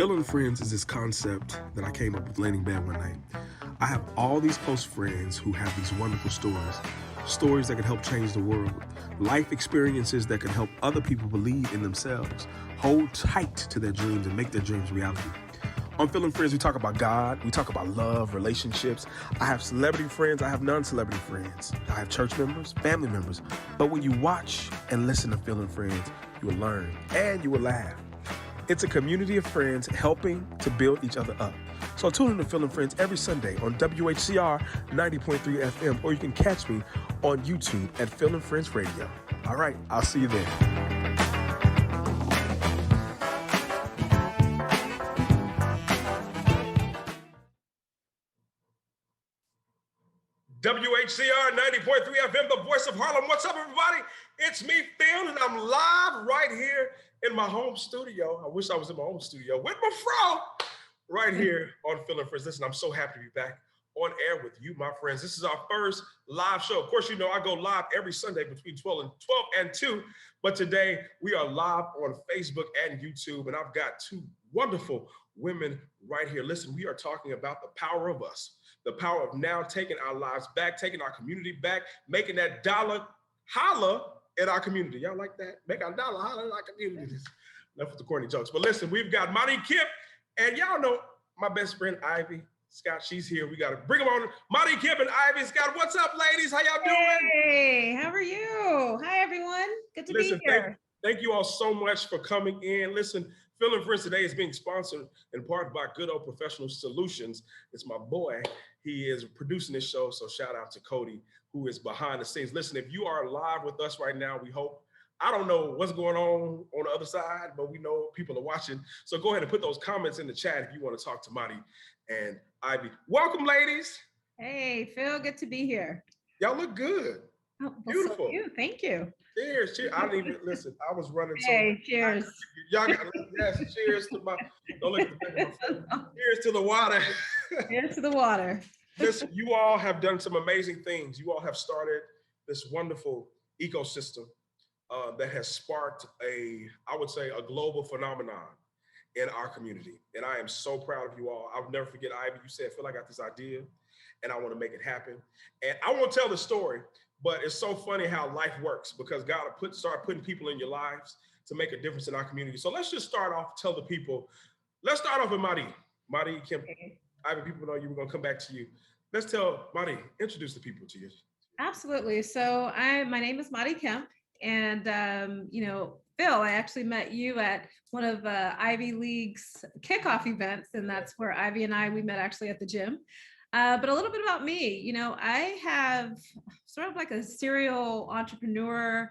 Filling friends is this concept that I came up with laying in bed one night. I have all these close friends who have these wonderful stories. Stories that can help change the world. Life experiences that can help other people believe in themselves. Hold tight to their dreams and make their dreams reality. On Filling Friends, we talk about God, we talk about love, relationships. I have celebrity friends, I have non-celebrity friends. I have church members, family members. But when you watch and listen to Filling Friends, you will learn and you will laugh. It's a community of friends helping to build each other up. So tune in to Filling Friends every Sunday on WHCR 90.3 FM, or you can catch me on YouTube at Filling Friends Radio. All right, I'll see you there. WHCR 90.3 FM, the voice of Harlem. What's up, everybody? It's me, Phil, and I'm live right here in my home studio. I wish I was in my home studio with my fro right here on Filling Friends. Listen, I'm so happy to be back on air with you, my friends. This is our first live show. Of course, you know I go live every Sunday between 12 and 2, but today we are live on Facebook and YouTube, and I've got two wonderful women right here. Listen, we are talking about the power of us. The power of now taking our lives back, taking our community back, making that dollar holler in our community. Y'all like that? Make our dollar holler in our community. Enough with the corny jokes. But listen, we've got Monty Kip, and y'all know my best friend, Ivy Scott. She's here. We got to bring them on. Monty Kip and Ivy Scott. What's up, ladies? How y'all doing? Hey, how are you? Hi, everyone. Good to be here. Thank you all so much for coming in. Listen, Filling Friends today is being sponsored in part by Good Old Professional Solutions. It's my boy. He is producing this show, so shout out to Cody, who is behind the scenes. Listen, if you are live with us right now, we hope. I don't know what's going on the other side, but we know people are watching. So go ahead and put those comments in the chat if you want to talk to Monty and Ivy. Welcome, ladies. Hey, Phil, good to be here. Y'all look good. Oh, beautiful. So thank you. Cheers. I didn't even listen. I was running. Hey, cheers. Y'all got yes. Cheers to my. Don't look at the cheers to the water. Cheers to the water. Listen, you all have done some amazing things. You all have started this wonderful ecosystem that has sparked I would say, a global phenomenon in our community. And I am so proud of you all. I'll never forget, Ivy, you said, Phil, I got this idea and I want to make it happen. And I won't tell the story, but it's so funny how life works because God will start putting people in your lives to make a difference in our community. So let's just start off, tell the people, let's start off with Mari. Mari, Kim, Ivy, people know you, we're going to come back to you. Let's tell Mari, introduce the people to you. Absolutely. So my name is Mari Kemp, and Phil, I actually met you at one of Ivy League's kickoff events, and that's where Ivy and we met actually at the gym. But a little bit about me, I have sort of like a serial entrepreneur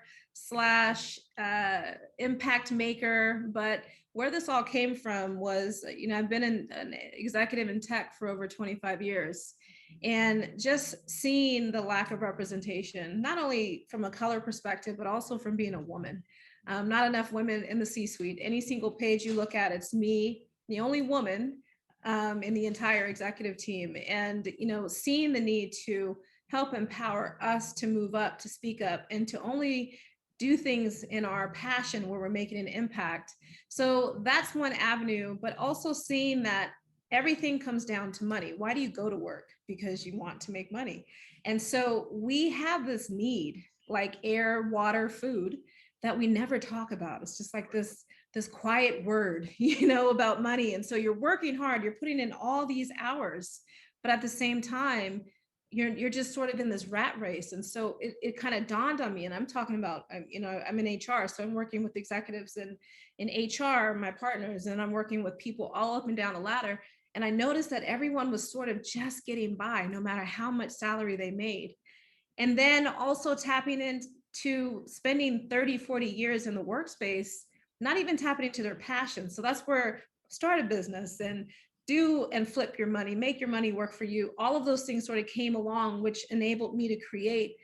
/ impact maker, but where this all came from was, I've been an executive in tech for over 25 years. And just seeing the lack of representation, not only from a color perspective, but also from being a woman. Not enough women in the C-suite. Any single page you look at, it's me, the only woman in the entire executive team. And, seeing the need to help empower us to move up, to speak up, and to only do things in our passion where we're making an impact. So that's one avenue, but also seeing that everything comes down to money. Why do you go to work? Because you want to make money. And so we have this need, like air, water, food, that we never talk about. It's just like this quiet word, about money. And so you're working hard, you're putting in all these hours, but at the same time, you're just sort of in this rat race. And so it kind of dawned on me, and I'm talking about, I'm in HR, so I'm working with executives in HR, my partners, and I'm working with people all up and down the ladder. And I noticed that everyone was sort of just getting by, no matter how much salary they made. And then also tapping into spending 30, 40 years in the workspace, not even tapping into their passion. So that's where start a business and do and flip your money, make your money work for you. All of those things sort of came along, which enabled me to create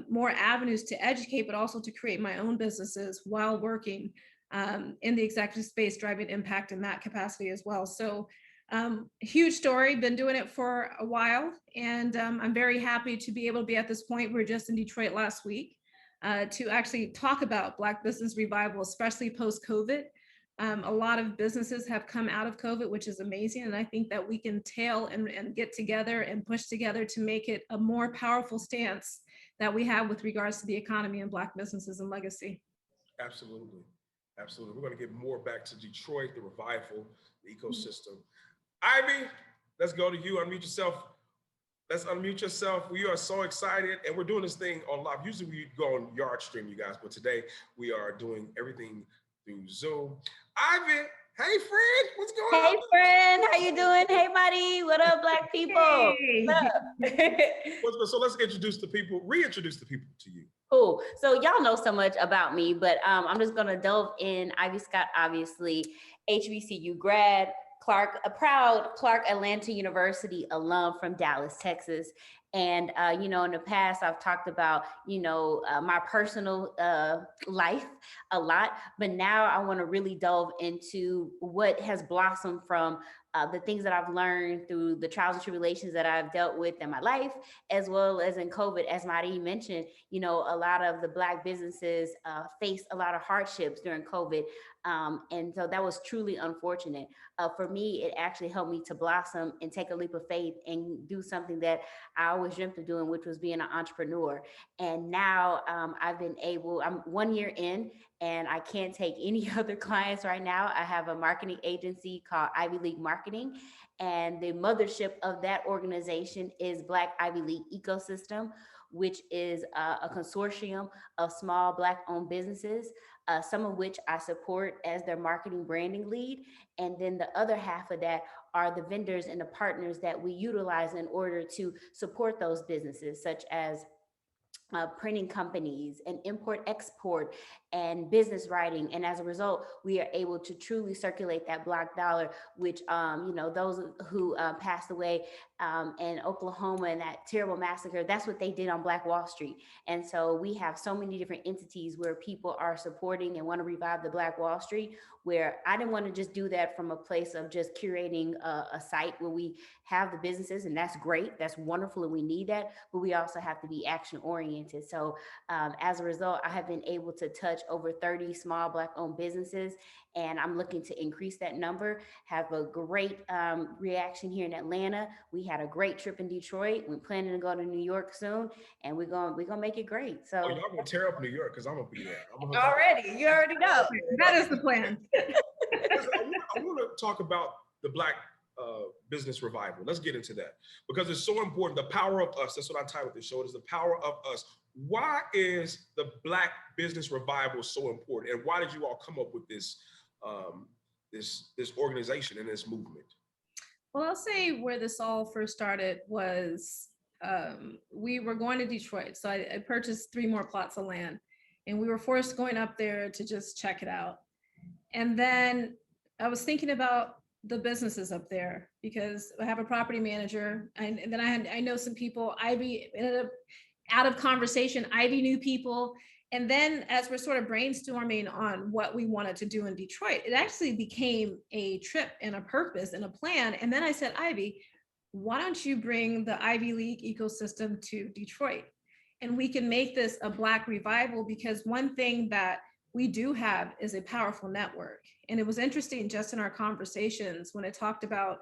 more avenues to educate, but also to create my own businesses while working in the executive space, driving impact in that capacity as well. So huge story, been doing it for a while. And I'm very happy to be able to be at this point. We were just in Detroit last week to actually talk about Black business revival, especially post-COVID. A lot of businesses have come out of COVID, which is amazing. And I think that we can tail and get together and push together to make it a more powerful stance that we have with regards to the economy and Black businesses and legacy. Absolutely. Absolutely. We're going to get more back to Detroit, the revival, the ecosystem. Ivy, let's go to you. Unmute yourself. Let's unmute yourself. We are so excited, and we're doing this thing on live. Usually we go on Yard Stream, you guys, but today we are doing everything through Zoom. Ivy, hey friend, what's going on? Hey friend, how you doing? Hey buddy, what up, Black people? Hey. What's up? So let's introduce the people, reintroduce the people to you. Cool. So y'all know so much about me, but I'm just gonna delve in. Ivy Scott, obviously, HBCU grad, a proud Clark Atlanta University alum from Dallas, Texas. And, in the past, I've talked about, my personal life a lot, but now I want to really delve into what has blossomed from the things that I've learned through the trials and tribulations that I've dealt with in my life, as well as in COVID. As Madi mentioned, a lot of the Black businesses faced a lot of hardships during COVID. And so that was truly unfortunate. For me, it actually helped me to blossom and take a leap of faith and do something that I always dreamt of doing, which was being an entrepreneur. And now I'm 1 year in, and I can't take any other clients right now. I have a marketing agency called Ivy League Marketing, and the mothership of that organization is Black Ivy League Ecosystem, which is a consortium of small Black-owned businesses, some of which I support as their marketing branding lead. And then the other half of that are the vendors and the partners that we utilize in order to support those businesses, such as printing companies and import export and business writing. And as a result, we are able to truly circulate that Black dollar, which, those who passed away in Oklahoma in that terrible massacre, that's what they did on Black Wall Street. And so we have so many different entities where people are supporting and want to revive the Black Wall Street, where I didn't want to just do that from a place of just curating a site where we have the businesses, and that's great, that's wonderful, and we need that, but we also have to be action oriented. So as a result, I have been able to touch over 30 small Black-owned businesses, and I'm looking to increase that number. Have a great reaction here in Atlanta. We had a great trip in Detroit. We're planning to go to New York soon, and we're gonna make it great. So y'all gonna tear up New York, because I'm gonna be there. You already know. That is the plan. I want to talk about the Black business revival. Let's get into that, because it's so important. The power of us. That's what I titled this show. It is the power of us. Why is the Black business revival so important, and why did you all come up with this this organization and this movement? Well, I'll say where this all first started was we were going to Detroit. So I purchased 3 more plots of land, and we were forced going up there to just check it out. And then I was thinking about the businesses up there, because I have a property manager, and then I know some people. Ivy ended up out of conversation. Ivy knew people. And then as we're sort of brainstorming on what we wanted to do in Detroit, it actually became a trip and a purpose and a plan. And then I said, Ivy, why don't you bring the Ivy League ecosystem to Detroit? And we can make this a Black revival, because one thing that we do have is a powerful network. And it was interesting just in our conversations when it talked about,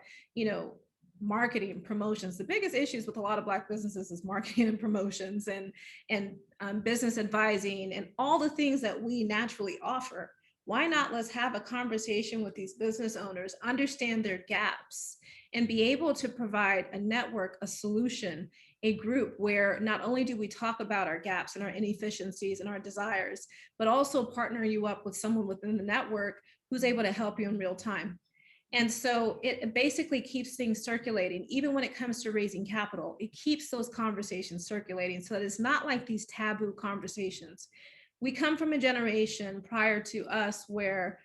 marketing, promotions. The biggest issues with a lot of Black businesses is marketing and promotions and business advising and all the things that we naturally offer. Why not let's have a conversation with these business owners, understand their gaps, and be able to provide a network, a solution, a group where not only do we talk about our gaps and our inefficiencies and our desires, but also partner you up with someone within the network who's able to help you in real time. And so it basically keeps things circulating. Even when it comes to raising capital, it keeps those conversations circulating, so that it's not like these taboo conversations. We come from a generation prior to us where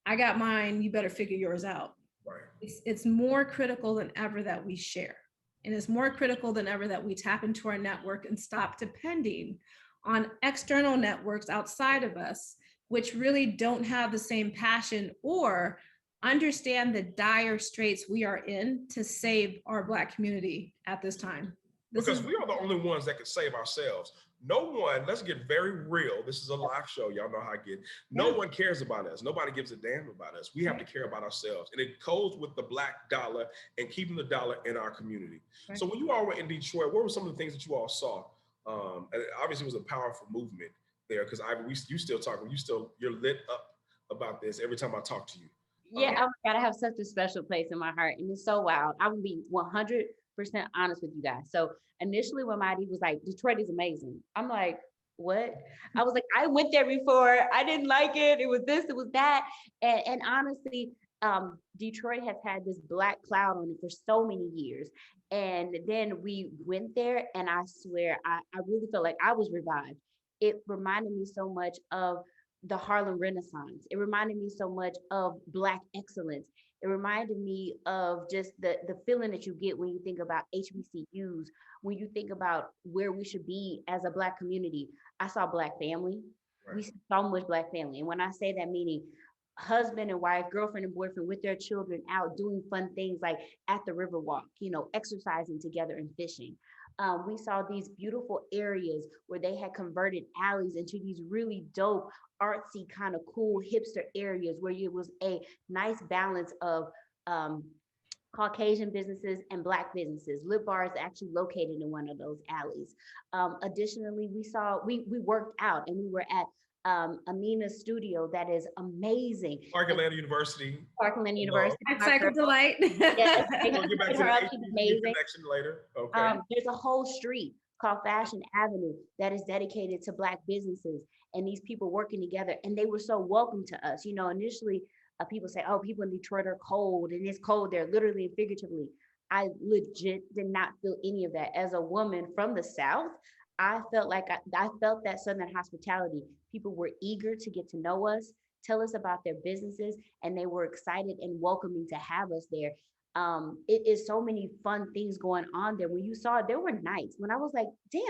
I got mine, you better figure yours out. Right. It's more critical than ever that we share. And it's more critical than ever that we tap into our network and stop depending on external networks outside of us, which really don't have the same passion or understand the dire straits we are in to save our Black community at this time. Because we are the only ones that can save ourselves. no one, let's get very real. This is a live show. Y'all know how I get. No one cares about us. Nobody gives a damn about us. We have to care about ourselves. And it goes with the black dollar and keeping the dollar in our community. Right. So when you all were in Detroit, what were some of the things that you all saw? And obviously it was a powerful movement there because you still talking, you're lit up about this every time I talk to you. Yeah, oh my God, I have such a special place in my heart, and it's so wild. I will be 100% honest with you guys. So initially, when Mighty was like, "Detroit is amazing," I'm like, "What?" I was like, "I went there before. I didn't like it. It was this, it was that." And honestly, Detroit has had this black cloud on it for so many years. And then we went there, and I swear, I really felt like I was revived. It reminded me so much of the Harlem Renaissance. It reminded me so much of Black excellence. It reminded me of just the feeling that you get when you think about HBCUs, when you think about where we should be as a Black community. I saw Black family. Right. We see so much Black family. And when I say that, meaning husband and wife, girlfriend and boyfriend with their children out doing fun things like at the river walk, exercising together and fishing. We saw these beautiful areas where they had converted alleys into these really dope, artsy, kind of cool hipster areas where it was a nice balance of Caucasian businesses and Black businesses. Lip Bar is actually located in one of those alleys. Additionally, we worked out and we were at Amina's studio that is amazing. Park Atlanta University. Park Atlanta University. Cycle Delight. Yes, we'll get back to the amazing connection later. Okay. There's a whole street called Fashion Avenue that is dedicated to Black businesses and these people working together. And they were so welcome to us. Initially, people say, "Oh, people in Detroit are cold and it's cold there," literally and figuratively. I legit did not feel any of that. As a woman from the South, I felt like I felt that Southern hospitality. People were eager to get to know us, tell us about their businesses, and they were excited and welcoming to have us there. It is so many fun things going on there. When you saw it, there were nights when I was like, damn,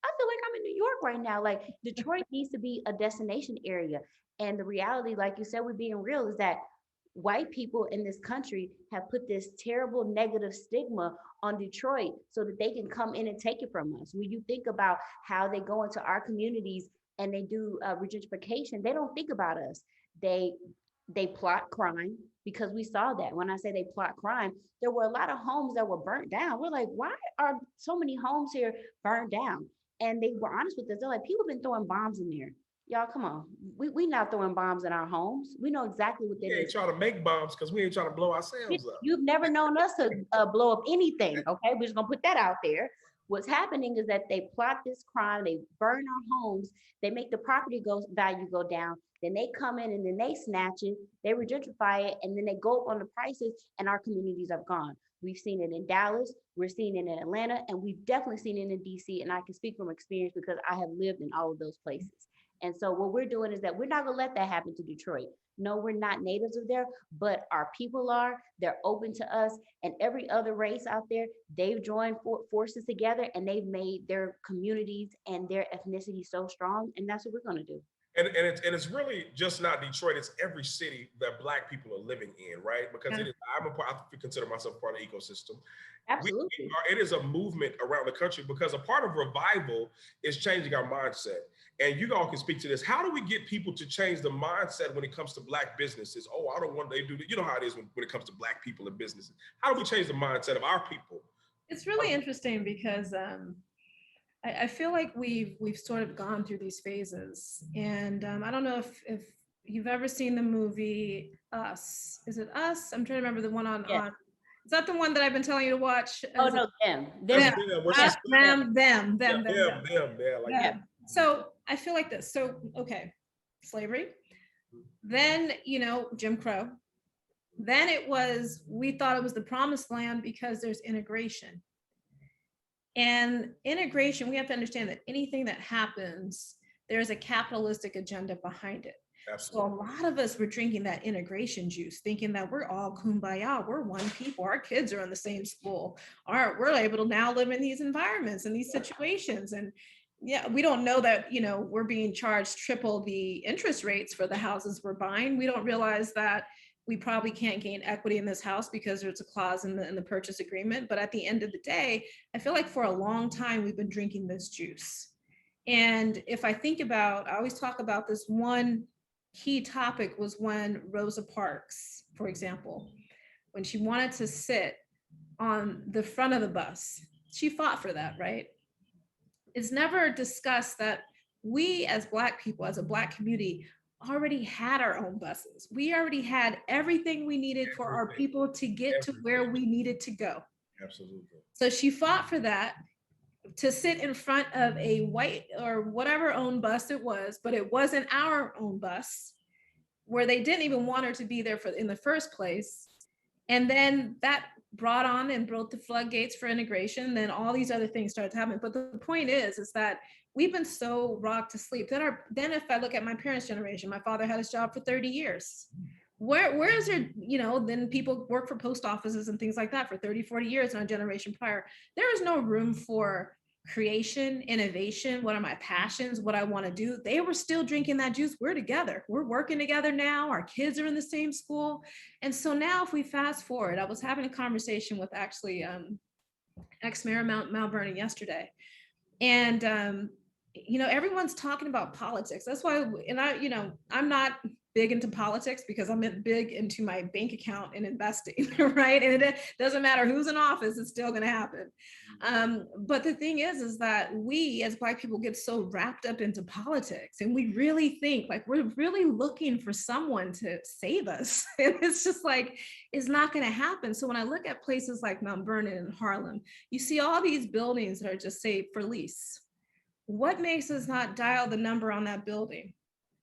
I feel like I'm in New York right now. Like Detroit needs to be a destination area. And the reality, like you said, we're being real, is that white people in this country have put this terrible negative stigma on Detroit so that they can come in and take it from us. When you think about how they go into our communities and they do gentrification, they don't think about us. They plot crime, because we saw that. When I say they plot crime, there were a lot of homes that were burnt down. We're like, why are so many homes here burned down? And they were honest with us. They're like, people have been throwing bombs in there. Y'all, come on. We not throwing bombs in our homes. We know exactly what they ain't trying to make bombs because we ain't trying to blow ourselves up. You've never known us to blow up anything, okay? We're just gonna put that out there. What's happening is that they plot this crime, they burn our homes, they make the property value go down, then they come in and then they snatch it, they gentrify it, and then they go up on the prices, and our communities are gone. We've seen it in Dallas, we're seeing it in Atlanta, and we've definitely seen it in DC, and I can speak from experience because I have lived in all of those places. And so what we're doing is that we're not gonna let that happen to Detroit. No, we're not natives of there, but our people are. They're open to us, and every other race out there, they've joined forces together, and they've made their communities and their ethnicity so strong, and that's what we're gonna do. And it's really just not Detroit, it's every city that Black people are living in, right? Because I consider myself part of the ecosystem. Absolutely. It is a movement around the country because a part of revival is changing our mindset. And you all can speak to this. How do we get people to change the mindset when it comes to Black businesses? Oh, I don't want they do that. You know how it is when it comes to Black people and businesses. How do we change the mindset of our people? It's really interesting because I feel like we've sort of gone through these phases, and I don't know if you've ever seen the movie Us. Is it Us? I'm trying to remember the one on. Is that the one that I've been telling you to watch? Oh no, them. Yeah. So I feel like this. So okay, slavery. Then Jim Crow. Then we thought it was the promised land because there's integration. And integration, we have to understand that anything that happens, there's a capitalistic agenda behind it. Absolutely. So a lot of us were drinking that integration juice, thinking that we're all kumbaya, we're one people, our kids are in the same school, we're able to now live in these environments and these situations. And yeah, we don't know that, we're being charged triple the interest rates for the houses we're buying. We don't realize that we probably can't gain equity in this house because there's a clause in the purchase agreement. But at the end of the day, I feel like for a long time, we've been drinking this juice. And if I think about, I always talk about this one key topic was when Rosa Parks, for example, when she wanted to sit on the front of the bus, she fought for that, right? It's never discussed that we as Black people, as a Black community, already had our own buses. We already had everything we needed for our people to get to where we needed to go. Absolutely. So she fought for that, to sit in front of a white or whatever own bus it was, but it wasn't our own bus, where they didn't even want her to be there for in the first place. And then that brought on and broke the floodgates for integration. Then all these other things started to happen. But the point is that we've been so rocked to sleep. Then if I look at my parents' generation, my father had his job for 30 years. Where is there, then people work for post offices and things like that for 30, 40 years in a generation prior. There is no room for creation, innovation. What are my passions? What I want to do? They were still drinking that juice. We're together. We're working together now. Our kids are in the same school. And so now if we fast forward, I was having a conversation with actually ex-mayor Mount Vernon yesterday. And everyone's talking about politics. That's why, and I'm not big into politics because I'm big into my bank account and investing, right? And it doesn't matter who's in office, it's still going to happen. But the thing is that we as Black people get so wrapped up into politics, and we really think like we're really looking for someone to save us. And it's just like, it's not going to happen. So when I look at places like Mount Vernon and Harlem, you see all these buildings that are just say for lease. What makes us not dial the number on that building?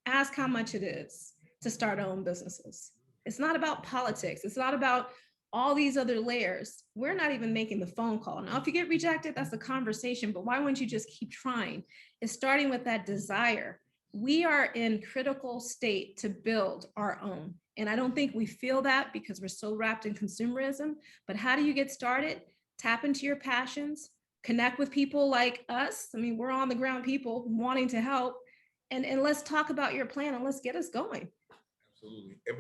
Ask how much it is to start our own businesses. It's not about politics. It's not about all these other layers. We're not even making the phone call. Now, if you get rejected, that's a conversation, but why wouldn't you just keep trying? It's starting with that desire. We are in critical state to build our own. And I don't think we feel that because we're so wrapped in consumerism. But how do you get started? Tap into your passions, connect with people like us. I mean, we're on the ground people wanting to help. And let's talk about your plan and let's get us going. Absolutely. And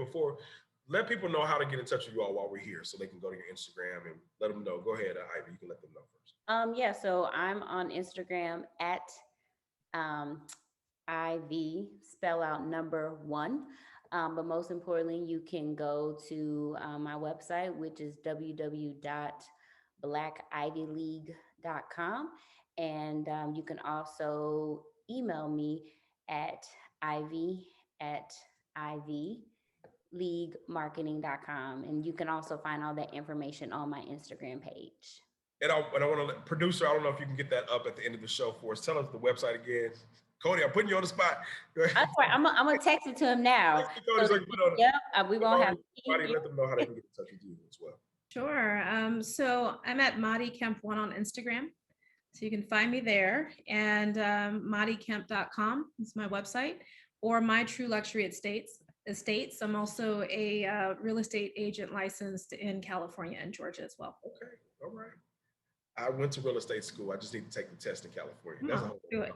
let people know how to get in touch with you all while we're here so they can go to your Instagram and let them know. Go ahead, Ivy, you can let them know first. So I'm on Instagram at IV, spell out number 1. But most importantly, you can go to my website, which is www.blackivyleague.com. And you can also email me at ivy@ivleaguemarketing.com. And you can also find all that information on my Instagram page. And I want to let producer, I don't know if you can get that up at the end of the show for us. Tell us the website again. Cody, I'm putting you on the spot. That's right. I'm gonna text it to him now. We won't have. Let them know how they can get in touch with you as well. Sure. So I'm at Madi Kemp 1 on Instagram. So you can find me there, and madikemp.com is my website, or My True Luxury Estates. I'm also a real estate agent licensed in California and Georgia as well. Okay. All right. I went to real estate school. I just need to take the test in California. Let's do it.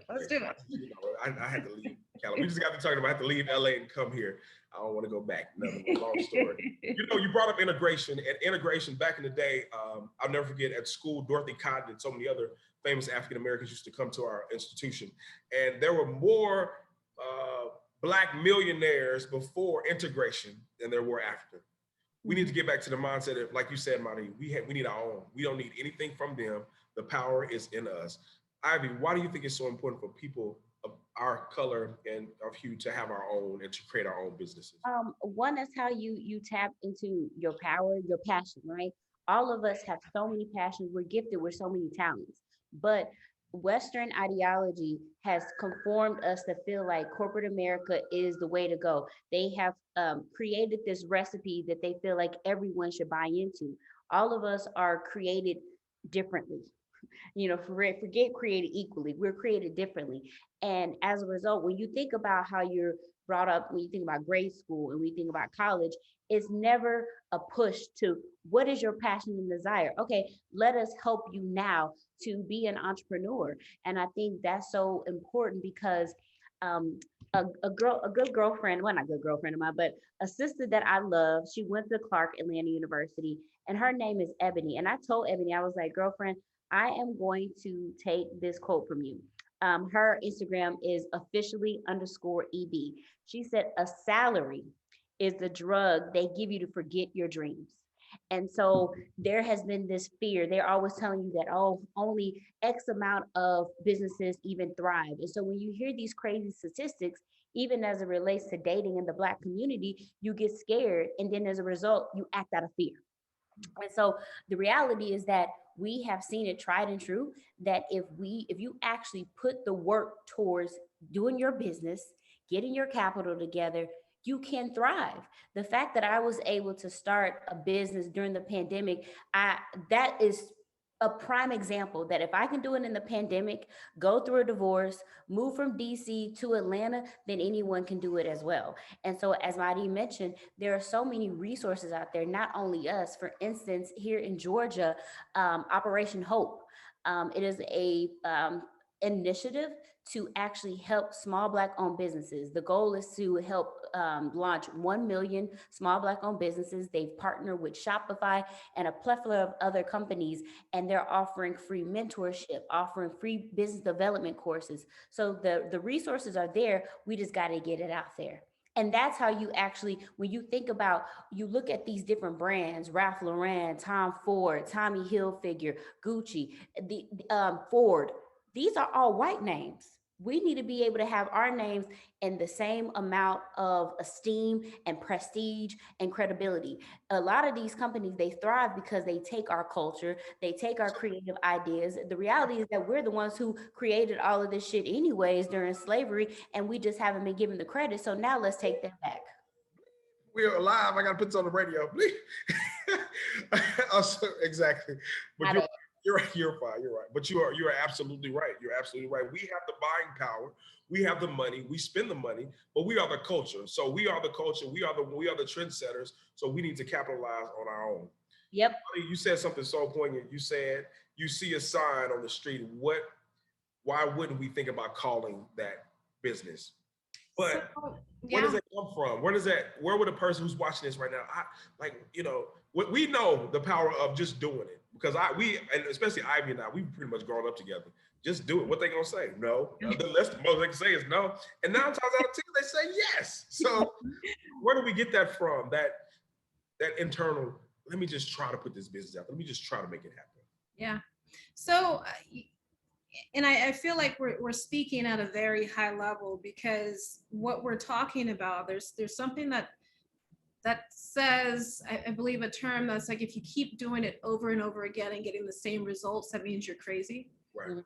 I had to leave California. We just got to talking about I had to leave LA and come here. I don't want to go back. Another long story. You brought up integration, and integration back in the day, I'll never forget at school, Dorothy Cotton and so many other famous African Americans used to come to our institution. And there were more Black millionaires before integration than there were after. We need to get back to the mindset of, like you said, Monty, we need our own. We don't need anything from them. The power is in us. Ivy, why do you think it's so important for people of our color and of hue to have our own and to create our own businesses? One is how you tap into your power, your passion, right? All of us have so many passions. We're gifted with so many talents, but Western ideology has conformed us to feel like corporate America is the way to go. They have created this recipe that they feel like everyone should buy into. All of us are created differently. Forget created equally. We're created differently. And as a result, when you think about how you're brought up, when you think about grade school and we think about college, it's never a push to what is your passion and desire? Okay, let us help you now to be an entrepreneur. And I think that's so important because a good girlfriend, well, not a good girlfriend of mine, but a sister that I love, she went to Clark Atlanta University, and her name is Ebony. And I told Ebony, I was like, girlfriend, I am going to take this quote from you. Her Instagram is officially_EB. She said a salary is the drug they give you to forget your dreams. And so there has been this fear. They're always telling you that, oh, only X amount of businesses even thrive. And so when you hear these crazy statistics, even as it relates to dating in the Black community, you get scared. And then as a result, you act out of fear. And so the reality is that we have seen it tried and true that if you actually put the work towards doing your business, getting your capital together, you can thrive. The fact that I was able to start a business during the pandemic, I that is a prime example that if I can do it in the pandemic, go through a divorce, move from DC to Atlanta, then anyone can do it as well. And so, as Madi mentioned, there are so many resources out there, not only us. For instance, here in Georgia, Operation Hope. It is a initiative to actually help small Black owned businesses. The goal is to help launch 1 million small Black owned businesses. They've partnered with Shopify and a plethora of other companies, and they're offering free mentorship, offering free business development courses. So the resources are there. We just got to get it out there. And that's how you actually, when you think about, you look at these different brands, Ralph Lauren, Tom Ford, Tommy Hilfiger, Gucci, Ford. These are all white names. We need to be able to have our names in the same amount of esteem and prestige and credibility. A lot of these companies, they thrive because they take our culture, they take our creative ideas. The reality is that we're the ones who created all of this shit anyways during slavery, and we just haven't been given the credit. So now let's take that back. We're alive. I got to put this on the radio. Also, exactly. But you're right. You're fine. You're right. But you are absolutely right. You're absolutely right. We have the buying power. We have the money. We spend the money, but we are the culture. So we are the culture. We are the trendsetters. So we need to capitalize on our own. Yep. You said something so poignant. You said you see a sign on the street. Why wouldn't we think about calling that business? But where does that come from? Where would a person who's watching this right now, we know the power of just doing it, because and especially Ivy and I, we've pretty much grown up together. Just do it. What they gonna say? No. The most they can say is no. And 9 times out of 10, they say yes. So where do we get that from? That internal, let me just try to put this business out. Let me just try to make it happen. Yeah. So, and I feel like we're speaking at a very high level, because what we're talking about, there's something that says, I believe a term that's like, if you keep doing it over and over again and getting the same results, that means you're crazy. Right. Mm-hmm.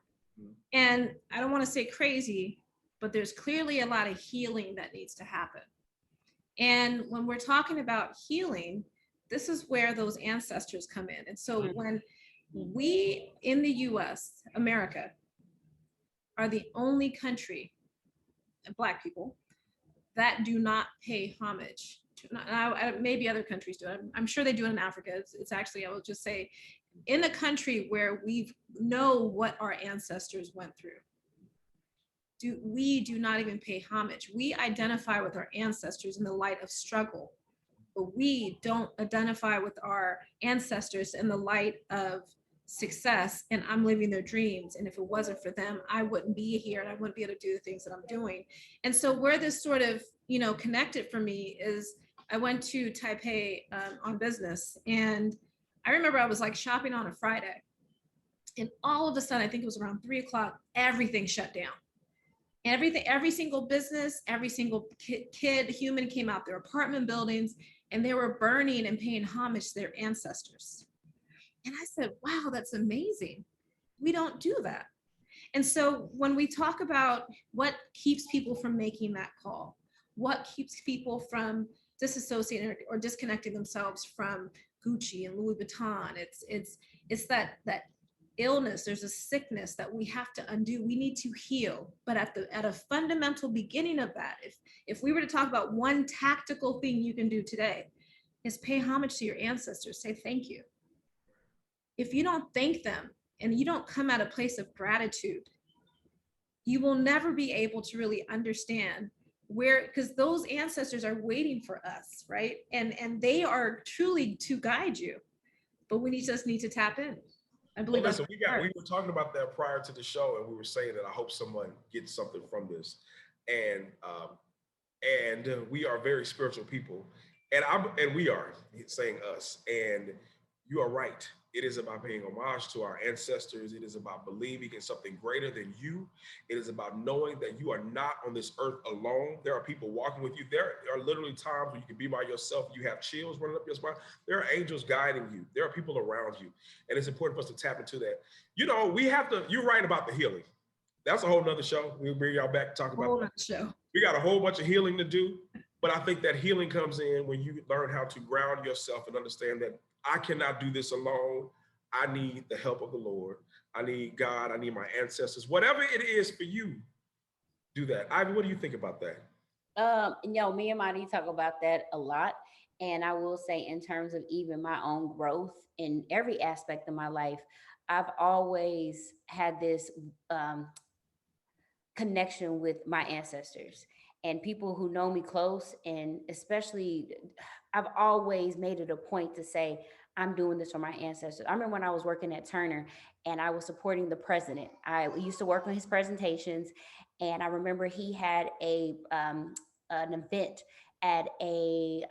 And I don't want to say crazy, but there's clearly a lot of healing that needs to happen. And when we're talking about healing, this is where those ancestors come in. And so when we in the US, America, are the only country, Black people, that do not pay homage to, maybe other countries do. I'm sure they do it in Africa. It's actually, I will just say, in a country where we know what our ancestors went through, we do not even pay homage. We identify with our ancestors in the light of struggle, but we don't identify with our ancestors in the light of success, and I'm living their dreams. And if it wasn't for them, I wouldn't be here and I wouldn't be able to do the things that I'm doing. And so where this sort of, connected for me is, I went to Taipei on business, and I remember I was like shopping on a Friday, and all of a sudden, I think it was around 3:00, everything shut down. Every single business, every single human came out their apartment buildings, and they were burning and paying homage to their ancestors. And I said, wow, that's amazing. We don't do that. And so when we talk about what keeps people from making that call, what keeps people from disassociating or disconnecting themselves from Gucci and Louis Vuitton, it's that illness, there's a sickness that we have to undo. We need to heal. But at a fundamental beginning of that, if we were to talk about one tactical thing you can do today, is pay homage to your ancestors. Say thank you. If you don't thank them and you don't come at a place of gratitude, you will never be able to really understand where, because those ancestors are waiting for us, right? And they are truly to guide you, but we just need to tap in. I Well, believe that's listen, what we were talking about that prior to the show, and we were saying that I hope someone gets something from this, and we are very spiritual people, and we are saying us, and you are right. It is about paying homage to our ancestors. It is about believing in something greater than you. It is about knowing that you are not on this earth alone. There are people walking with you. There are literally times when you can be by yourself. You have chills running up your spine. There are angels guiding you. There are people around you. And it's important for us to tap into that. You know, we have to, you're right about the healing. That's a whole nother show. We'll bring y'all back to talk about that. show. We got a whole bunch of healing to do, but I think that healing comes in when you learn how to ground yourself and understand that I cannot do this alone. I need the help of the Lord. I need God. I need my ancestors. Whatever it is for you, do that. Ivy, what do you think about that? Me and Marty talk about that a lot. And I will say, in terms of even my own growth in every aspect of my life, I've always had this connection with my ancestors and people who know me close. And especially, I've always made it a point to say, I'm doing this for my ancestors. I remember when I was working at Turner and I was supporting the president. I used to work on his presentations, and I remember he had an event at a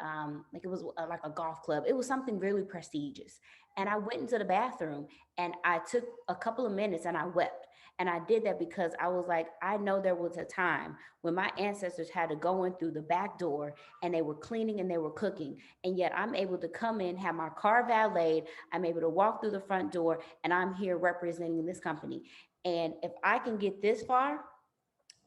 like it was like a golf club. It was something really prestigious. And I went into the bathroom and I took a couple of minutes and I wept. And I did that because I was like, I know there was a time when my ancestors had to go in through the back door and they were cleaning and they were cooking. And yet I'm able to come in, have my car valeted. I'm able to walk through the front door, and I'm here representing this company. And if I can get this far,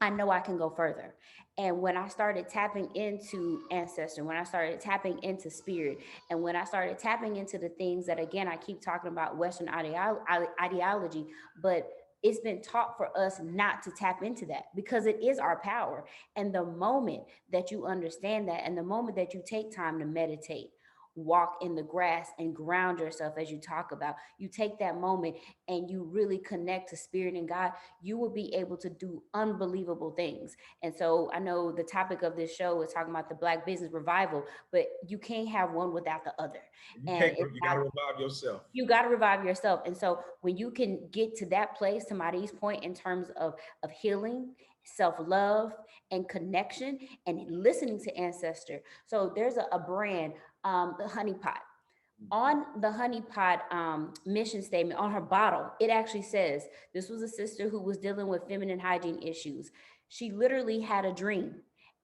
I know I can go further. And when I started tapping into ancestor, when I started tapping into spirit, and when I started tapping into the things that, again, I keep talking about Western ideology, but it's been taught for us not to tap into that because it is our power. And the moment that you understand that, and the moment that you take time to meditate, walk in the grass and ground yourself, as you talk about, you take that moment and you really connect to spirit and God, you will be able to do unbelievable things. And so I know the topic of this show is talking about the Black business revival, but you can't have one without the other. You got to revive yourself. You got to revive yourself. And so when you can get to that place, to Mari's point, in terms of healing, self-love, and connection, and listening to ancestor. So there's a brand, the Honey Pot. On the Honey Pot mission statement on her bottle, it actually says, this was a sister who was dealing with feminine hygiene issues. She literally had a dream.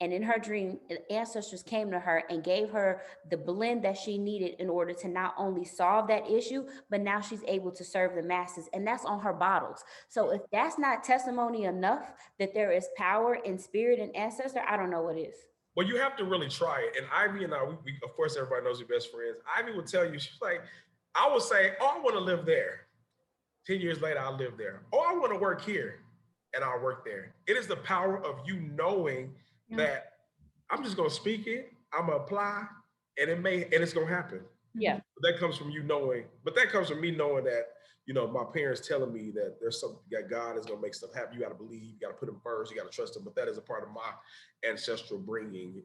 And in her dream, ancestors came to her and gave her the blend that she needed in order to not only solve that issue, but now she's able to serve the masses. And that's on her bottles. So if that's not testimony enough that there is power in spirit and ancestor, I don't know what is. Well, you have to really try it. And Ivy and I, we of course, everybody knows your best friends. Ivy will tell you, she's like, I will say, oh, I want to live there. 10 years later, I'll live there. Oh, I want to work here, and I'll work there. It is the power of you knowing that I'm just going to speak it, I'm going to apply, and it's going to happen. Yeah. But that comes from you knowing, but that comes from me knowing that, you know, my parents telling me that there's something that God is going to make stuff happen. You got to believe, you got to put him first, you got to trust him. But that is a part of my ancestral bringing,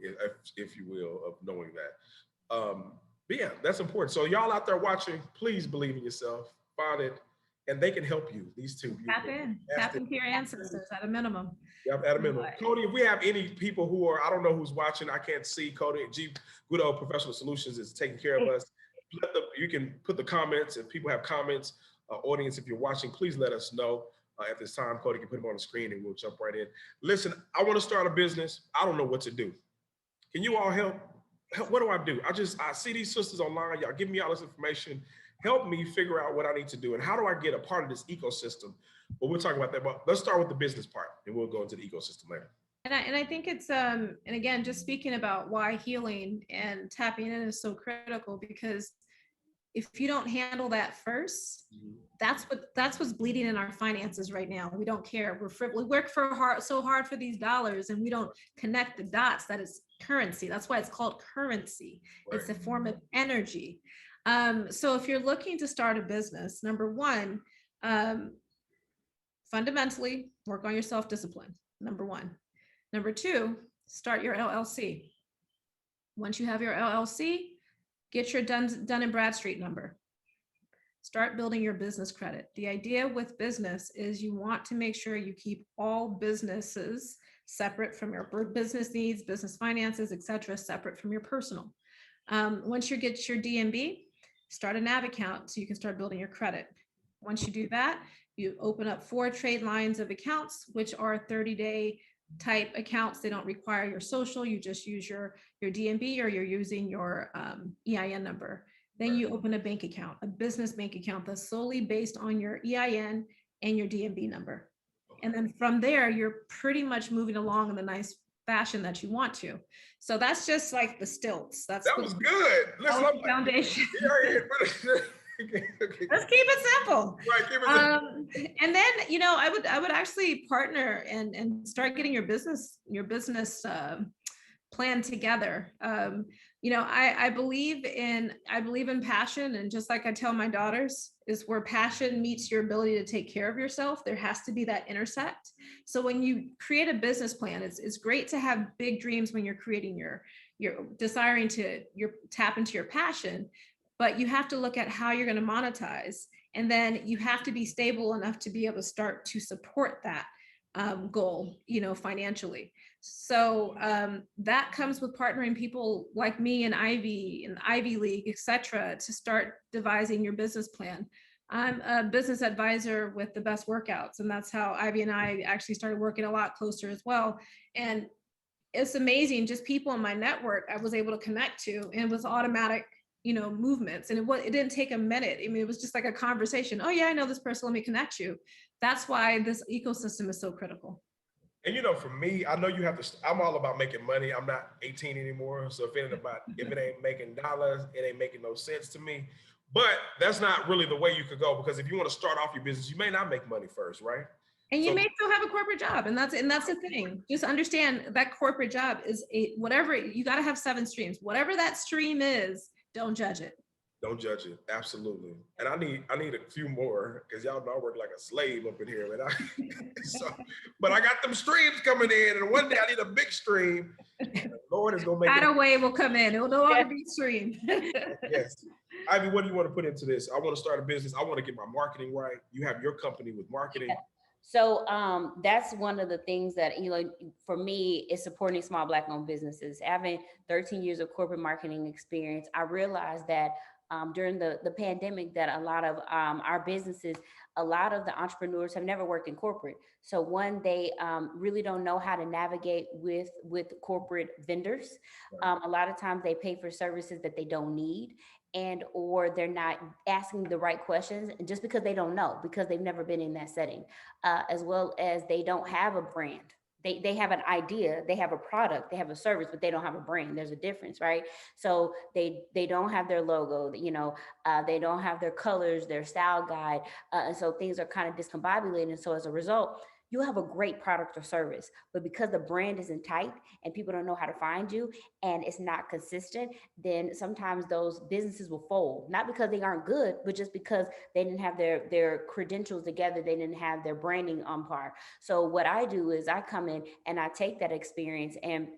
if you will, of knowing that. But yeah, that's important. So y'all out there watching, please believe in yourself, find it, and they can help you. These two. Tap into your ancestors at a minimum. Yeah, at a minimum. Cody, if we have any people who are, I don't know who's watching, I can't see. Cody, good old Professional Solutions is taking care of us. You can put the comments, if people have comments, audience, if you're watching, please let us know at this time. Cody can put them on the screen and we'll jump right in. Listen, I want to start a business. I don't know what to do. Can you all help? What do I do? I see these sisters online. Y'all give me all this information. Help me figure out what I need to do. And how do I get a part of this ecosystem? Well, we'll talk about that, but let's start with the business part and we'll go into the ecosystem later. And I think it's, and again, just speaking about why healing and tapping in is so critical, because if you don't handle that first, that's what's bleeding in our finances right now. We don't care. We work so hard for these dollars, and we don't connect the dots that it's currency. That's why it's called currency. Right. It's a form of energy. So if you're looking to start a business, number one, fundamentally work on your self-discipline. Number one. Number two, start your LLC. Once you have your LLC, get your Dun & Bradstreet number. start building your business credit. The idea with business is you want to make sure you keep all businesses separate from your business needs, business finances, etc., separate from your personal. Once you get your DMB, start a NAV account so you can start building your credit. Once you do that, you open up 4 trade lines of accounts, which are 30-day type accounts. They don't require your social. You just use your DMB, or you're using your EIN number. Then you open a bank account, a business bank account that's solely based on your EIN and your DMB number. And then from there, you're pretty much moving along in the nice fashion that you want to. So that's just like the stilts. That was good. Listen, the foundation. Let's keep it simple. Right, keep it simple. And then, you know, I would actually partner and start getting your business plan together. You know, I believe in passion, and just like I tell my daughters, is where passion meets your ability to take care of yourself, there has to be that intersect. So when you create a business plan, it's great to have big dreams when you're creating you're desiring to tap into your passion, but you have to look at how you're going to monetize, and then you have to be stable enough to be able to start to support that goal, you know, financially. So that comes with partnering people like me and Ivy League, etc., to start devising your business plan. I'm a business advisor with the Best Workouts, and that's how Ivy and I actually started working a lot closer as well. And it's amazing, just people in my network I was able to connect to, and it was automatic, you know, movements. And it didn't take a minute. I mean, it was just like a conversation. Oh yeah, I know this person, let me connect you. That's why this ecosystem is so critical. And you know, for me, I know you have to, I'm all about making money. I'm not 18 anymore. So if it ain't making dollars, it ain't making no sense to me. But that's not really the way you could go, because if you want to start off your business, you may not make money first, right? And you may still have a corporate job. And that's the thing. Just understand that corporate job is whatever, you got to have 7 streams. Whatever that stream is, don't judge it. Don't judge it. Absolutely. And I need a few more, because y'all know I work like a slave up in here. But I got them streams coming in, and one day I need a big stream. The Lord is gonna make that way will come in. It will no longer be stream. Yes. Ivy, what do you want to put into this? I want to start a business. I want to get my marketing right. You have your company with marketing. Yeah. So that's one of the things that, you know, for me, is supporting small Black-owned businesses. Having 13 years of corporate marketing experience, I realized that during the pandemic, that a lot of our businesses, a lot of the entrepreneurs have never worked in corporate. So one, they really don't know how to navigate with corporate vendors. A lot of times they pay for services that they don't need, and or they're not asking the right questions just because they don't know, because they've never been in that setting, as well as they don't have a brand. They have an idea, they have a product, they have a service, but they don't have a brand. There's a difference, right? So they don't have their logo, you know, they don't have their colors, their style guide. And so things are kind of discombobulated. And so as a result, you have a great product or service, but because the brand isn't tight and people don't know how to find you and it's not consistent, then sometimes those businesses will fold, not because they aren't good, but just because they didn't have their credentials together. They didn't have their branding on par. So what I do is I come in and I take that experience, and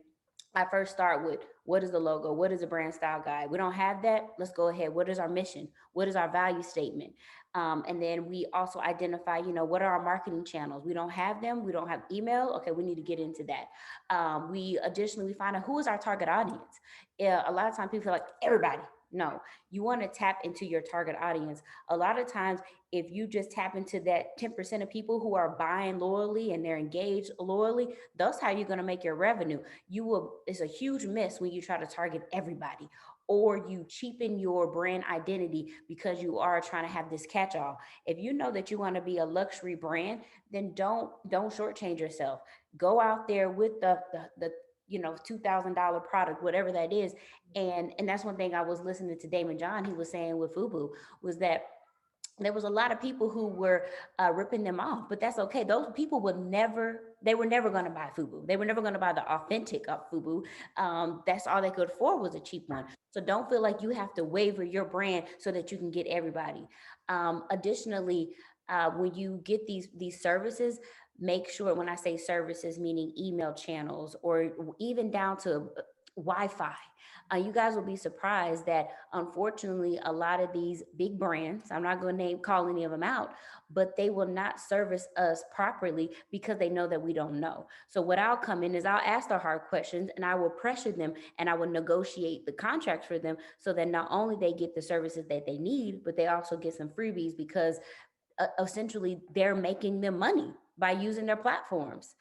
I first start with, what is the logo? What is the brand style guide? We don't have that. Let's go ahead. What is our mission? What is our value statement? And then we also identify, you know, what are our marketing channels? We don't have them. We don't have email. Okay, we need to get into that. We additionally find out who is our target audience. A lot of times people feel like everybody. No, you want to tap into your target audience. A lot of times, if you just tap into that 10% of people who are buying loyally and they're engaged loyally, that's how you're going to make your revenue. It's a huge miss when you try to target everybody, or you cheapen your brand identity because you are trying to have this catch-all. If you know that you want to be a luxury brand, then don't shortchange yourself. Go out there with the you know, $2,000 product, whatever that is. And that's one thing I was listening to Damon John, he was saying with FUBU, was that there was a lot of people who were ripping them off, but that's okay. Those people were never going to buy FUBU. They were never going to buy the authentic of FUBU. That's all they could afford, was a cheap one. So don't feel like you have to waver your brand so that you can get everybody. Additionally, when you get these services, make sure, when I say services, meaning email channels, or even down to Wi-Fi. You guys will be surprised that unfortunately, a lot of these big brands, I'm not going to call any of them out, but they will not service us properly because they know that we don't know. So what I'll come in is I'll ask the hard questions and I will pressure them and I will negotiate the contracts for them so that not only they get the services that they need, but they also get some freebies because essentially they're making them money by using their platforms.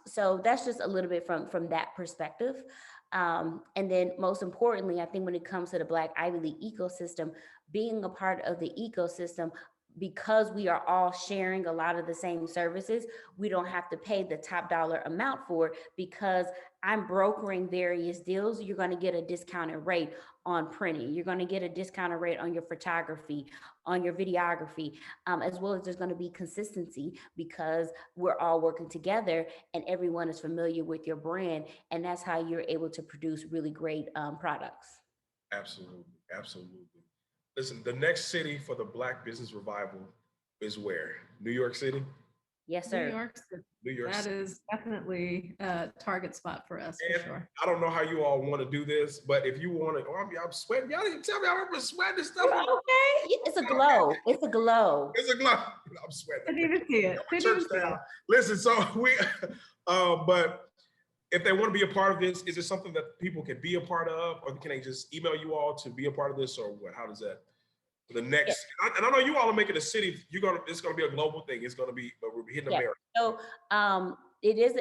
So that's just a little bit from that perspective. And then most importantly, I think when it comes to the Black Ivy League ecosystem, being a part of the ecosystem, because we are all sharing a lot of the same services, we don't have to pay the top dollar amount for it because I'm brokering various deals. You're going to get a discounted rate on printing. You're going to get a discounted rate on your photography, on your videography, as well as there's going to be consistency because we're all working together and everyone is familiar with your brand. And that's how you're able to produce really great products. Absolutely. Absolutely. Listen, the next city for the Black Business Revival is where? New York City? Yes, New sir. York City. New York That City. is definitely a target spot for us, for And sure. I don't know how you all want to do this, but if you want to, I'm sweating. Y'all didn't tell me I was sweating and stuff. Okay. It's a glow. It's a glow. It's a glow. I'm sweating. I didn't even see it. I'm a church style. Listen, so we, but if they want to be a part of this, is it something that people can be a part of, or can they just email you all to be a part of this, or what? How does that? The next, and I know you all are making a city. It's gonna be a global thing. It's gonna be, but we're hitting America. So it is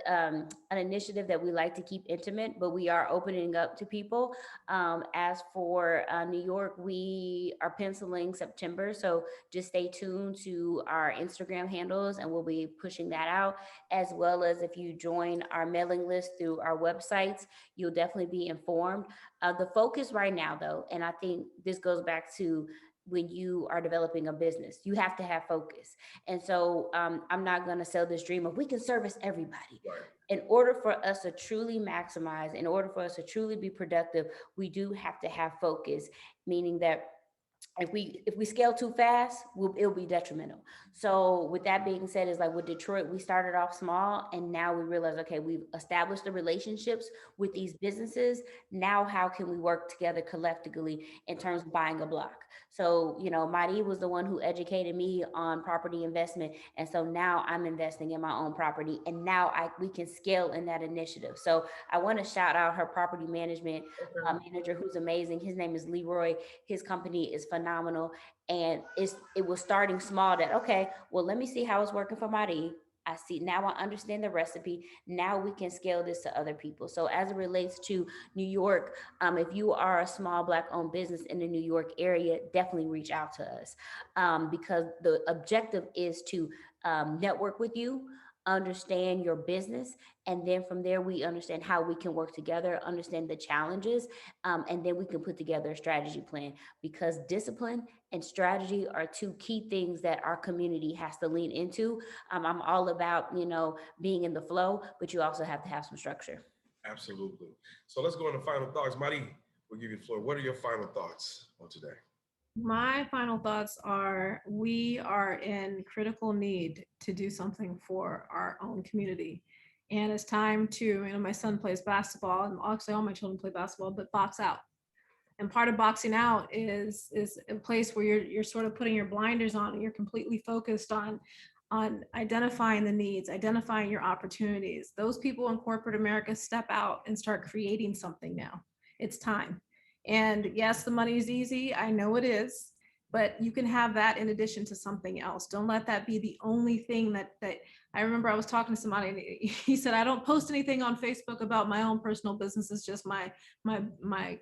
an initiative that we like to keep intimate, but we are opening up to people. As for New York, we are penciling September. So just stay tuned to our Instagram handles and we'll be pushing that out, as well as if you join our mailing list through our websites, you'll definitely be informed. The focus right now, though, and I think this goes back to when you are developing a business, you have to have focus. And so I'm not going to sell this dream of we can service everybody. Right. In order for us to truly maximize, in order for us to truly be productive, we do have to have focus, meaning that if we scale too fast, it'll be detrimental. So with that being said, is like with Detroit, we started off small and now we realize, okay, we've established the relationships with these businesses. Now, how can we work together collectively in terms of buying a block? So, Madi was the one who educated me on property investment. And so now I'm investing in my own property and now we can scale in that initiative. So I want to shout out her property management manager, who's amazing. His name is Leroy. His company is phenomenal. And it was starting small that, okay, well, let me see how it's working for Madi. I see now I understand the recipe. Now we can scale this to other people. So as it relates to New York, if you are a small Black owned business in the New York area, definitely reach out to us because the objective is to network with you, understand your business, and then from there we understand how we can work together, understand the challenges, and then we can put together a strategy plan because discipline and strategy are two key things that our community has to lean into. I'm all about being in the flow, but you also have to have some structure. Absolutely. So let's go into final thoughts. Madi, we'll give you the floor. What are your final thoughts on today? My final thoughts are we are in critical need to do something for our own community. And it's time to, my son plays basketball, and actually all my children play basketball, but box out. And part of boxing out is a place where you're sort of putting your blinders on and you're completely focused on identifying the needs, identifying your opportunities. Those people in corporate America step out and start creating something now. It's time. And yes, the money is easy. I know it is, but you can have that in addition to something else. Don't let that be the only thing that I remember I was talking to somebody and he said, I don't post anything on Facebook about my own personal business. It's just my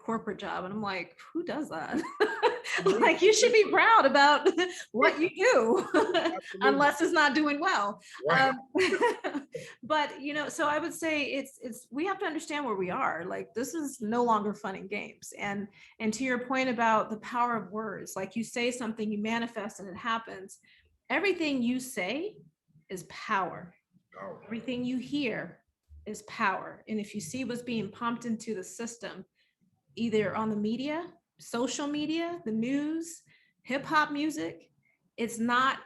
corporate job. And I'm like, who does that? Like, you should be proud about what you do, unless it's not doing well. Right. But, so I would say it's, we have to understand where we are. Like, this is no longer fun and games. And to your point about the power of words, like you say something, you manifest and it happens. Everything you say is power. Everything you hear is power. And if you see what's being pumped into the system, either on the media, social media, the news, hip hop music, it's not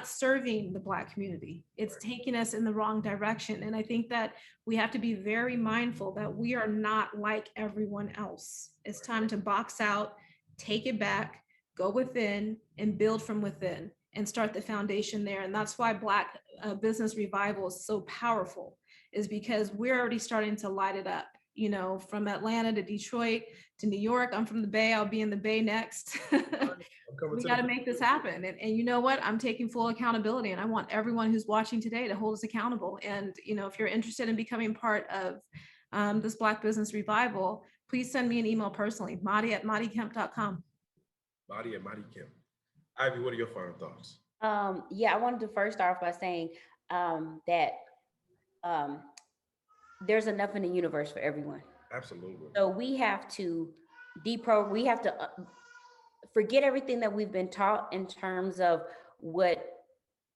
serving the Black community. It's taking us in the wrong direction. And I think that we have to be very mindful that we are not like everyone else. It's time to box out, take it back, go within and build from within and start the foundation there. And that's why Black business revival is so powerful, is because we're already starting to light it up. You know, from Atlanta to Detroit to New York. I'm from the Bay. I'll be in the Bay next. We got to make this happen. And you know what? I'm taking full accountability, and I want everyone who's watching today to hold us accountable. And, you know, if you're interested in becoming part of this Black business revival, please send me an email personally, Madi@madikemp.com. Madi@madikemp. Ivy, what are your final thoughts? Yeah, I wanted to first start off by saying that there's enough in the universe for everyone. Absolutely. So we have to we have to forget everything that we've been taught in terms of what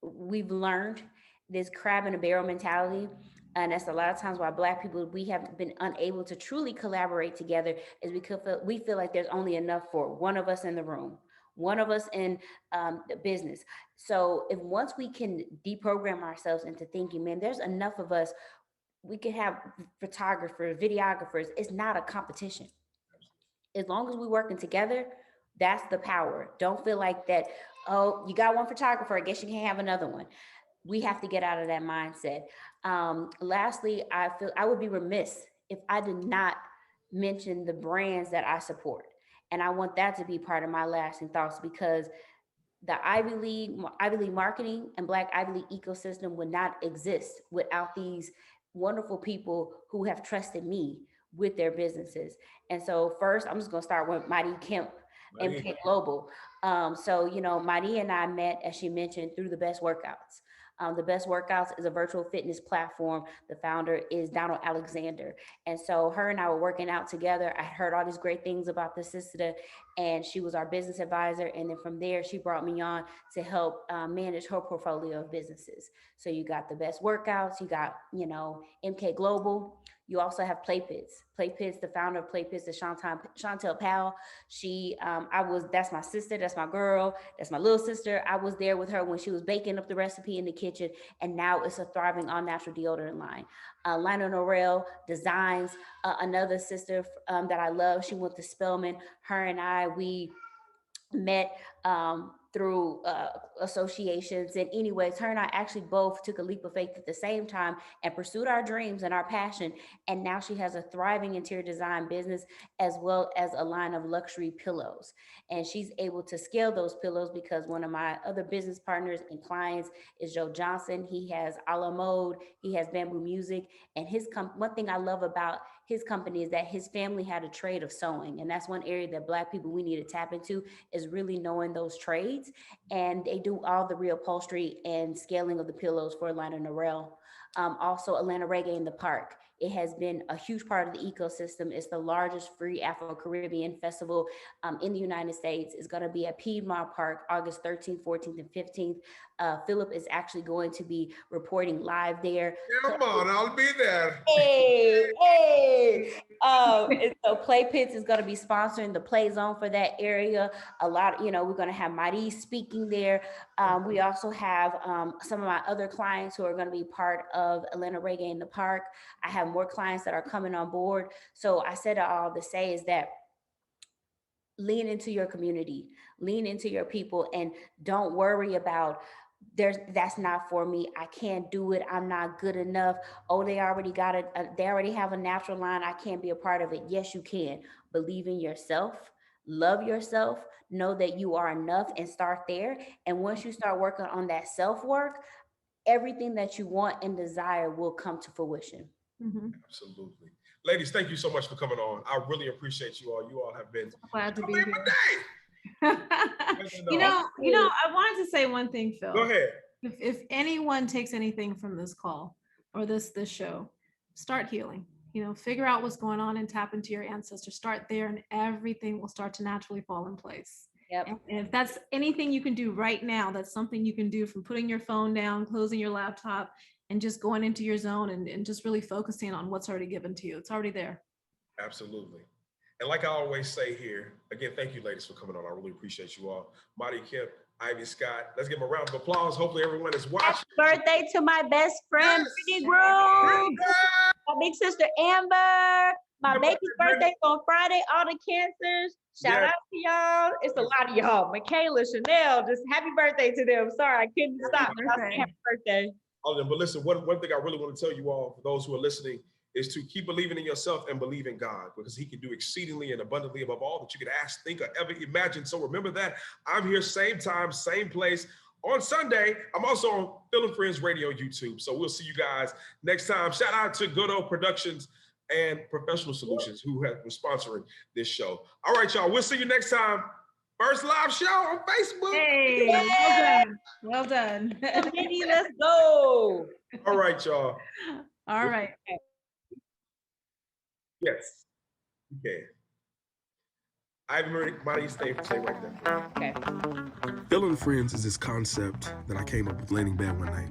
we've learned, this crab in a barrel mentality. And that's a lot of times why Black people, we have been unable to truly collaborate together, is because we feel like there's only enough for one of us in the room, one of us in the business. So if once we can deprogram ourselves into thinking, man, there's enough of us, we could have photographers, videographers. It's not a competition. As long as we're working together, that's the power. Don't feel like that, oh, you got one photographer, I guess you can't have another one. We have to get out of that mindset. Lastly, I feel I would be remiss if I did not mention the brands that I support. And I want that to be part of my lasting thoughts, because the Ivy League marketing and Black Ivy League ecosystem would not exist without these wonderful people who have trusted me with their businesses. And so first, I'm just going to start with Mighty Kemp, MK Global. So, you know, Mighty and I met, as she mentioned, through the Best Workouts. The Best Workouts is a virtual fitness platform. The founder is Donald Alexander. And so her and I were working out together. I heard all these great things about the sister, and she was our business advisor. And then from there, she brought me on to help manage her portfolio of businesses. So you got the Best Workouts, you got, you know, MK Global. You also have Play Pits. Play Pits, the founder of Play Pits is Chantel Powell. That's my sister, that's my girl, that's my little sister. I was there with her when she was baking up the recipe in the kitchen, and now it's a thriving all natural deodorant line. Lionel Norrell Designs, another sister that I love. She went to Spelman. Her and I, we met through associations. And anyways, her and I actually both took a leap of faith at the same time and pursued our dreams and our passion. And now she has a thriving interior design business, as well as a line of luxury pillows. And she's able to scale those pillows because one of my other business partners and clients is Joe Johnson. He has a la mode, he has Bamboo Music, and one thing I love about his company is that his family had a trade of sewing. And that's one area that Black people, we need to tap into, is really knowing those trades. And they do all the reupholstery and scaling of the pillows for Atlanta Norrell. Also Atlanta Reggae in the Park. It has been a huge part of the ecosystem. It's the largest free Afro-Caribbean festival in the United States. It's going to be at Piedmont Park, August 13th, 14th, and 15th. Philip is actually going to be reporting live there. Come on, I'll be there. Hey. And so Play Pits is going to be sponsoring the Play Zone for that area. We're going to have Mighty speaking there. We also have some of my other clients who are going to be part of Atlanta Reggae in the Park. I have more clients that are coming on board. So I said all to say is that lean into your community, lean into your people, and don't worry about that's not for me. I can't do it. I'm not good enough. Oh, they already got it. They already have a natural line. I can't be a part of it. Yes, you can. Believe in yourself. Love yourself. Know that you are enough, and start there. And once you start working on that self-work, everything that you want and desire will come to fruition. Mm-hmm. Absolutely. Ladies, thank you so much for coming on. I really appreciate you all. You all have been glad to be here. You know, I wanted to say one thing, Phil. Go ahead. If anyone takes anything from this call or this show, start healing. You know, figure out what's going on and tap into your ancestors. Start there, and everything will start to naturally fall in place. Yep. And if that's anything you can do right now, that's something you can do, from putting your phone down, closing your laptop, and just going into your zone and just really focusing on what's already given to you. It's already there. Absolutely. And like I always say here, again, thank you ladies for coming on. I really appreciate you all. Madi Kemp, Ivy Scott. Let's give him a round of applause. Hopefully everyone is watching. Happy birthday to my best friend, Brittany Groove. My big sister, Amber. My baby's birthday's on Friday. All the cancers. Shout out to y'all. It's a lot of y'all. Michaela, Chanel, just happy birthday to them. Sorry, I couldn't stop. Happy birthday. All of them. But listen, one thing I really want to tell you all, for those who are listening, is to keep believing in yourself and believe in God, because he can do exceedingly and abundantly above all that you could ask, think, or ever imagine. So remember that. I'm here same time, same place on Sunday. I'm also on Phil and Friends Radio YouTube. So we'll see you guys next time. Shout out to Good Old Productions and Professional Solutions who have been sponsoring this show. All right, y'all. We'll see you next time. First live show on Facebook. Hey, yeah. Well done. Baby, let's go. All right, y'all. All right. Yes, you can. I've already stay right there. Okay. Phil and Friends is this concept that I came up with laying in bed one night.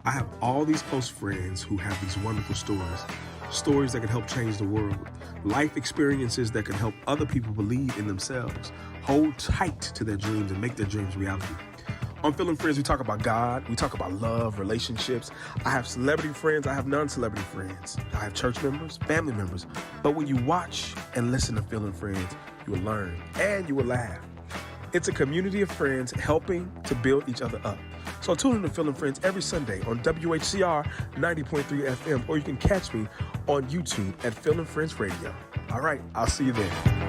I have all these close friends who have these wonderful stories that can help change the world, life experiences that can help other people believe in themselves, hold tight to their dreams and make their dreams reality. On Phil and Friends, we talk about God, we talk about love, relationships. I have celebrity friends, I have non-celebrity friends. I have church members, family members. But when you watch and listen to Phil and Friends, you will learn and you will laugh. It's a community of friends helping to build each other up. So tune in to Phil and Friends every Sunday on WHCR 90.3 FM, or you can catch me on YouTube at Phil and Friends Radio. All right, I'll see you there.